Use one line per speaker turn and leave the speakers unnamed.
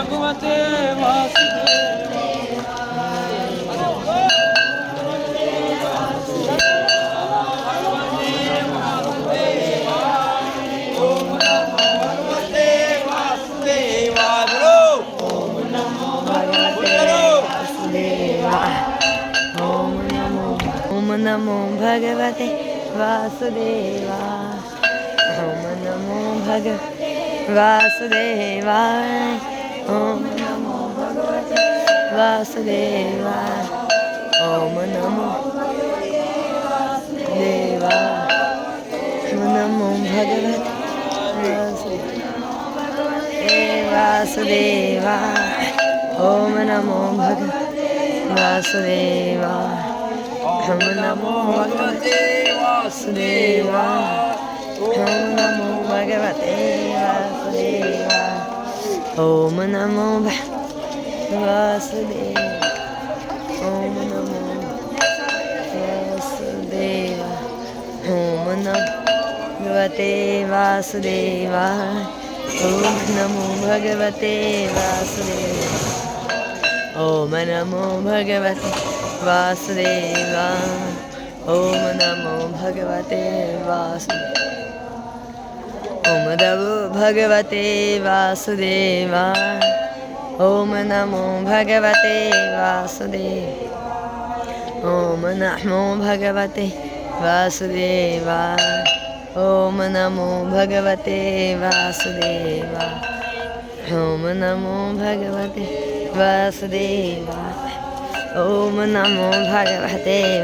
भगवते वासुदेवाय।
ओम नमो भगवते वासुदेवाय। ओम नमो भगवते वासुदेवाय। ओम नमो भगवते वासुदेवाय। ओम नमो देवाय। ओम नमो भगवते वासुदेवाय। ओम नमो भगवते वासुदेवाय। ओम नमो भगवते वासुदेवाय। ओम नमो भगवते वासुदेवाय। ओम नमो वासुदेवाय। ओम नमो वासुदेवाय। ओम नमो भगवते वासुदेवाय। ओम नमो भगवते वासुदेवाय। ओम नमो भगवते वासुदेवाय। ओम नमो भगवते वासुदेवाय। ओम नमो भगवते वासुदेवाय। ओम नमो भगवते वासुदेवाय। ओम नमो भगवते वासुदेवाय। ओम नमो भगवते वासुदेवाय। ओम नमो भगवते वासुदेवाय। ओम नमो भगवते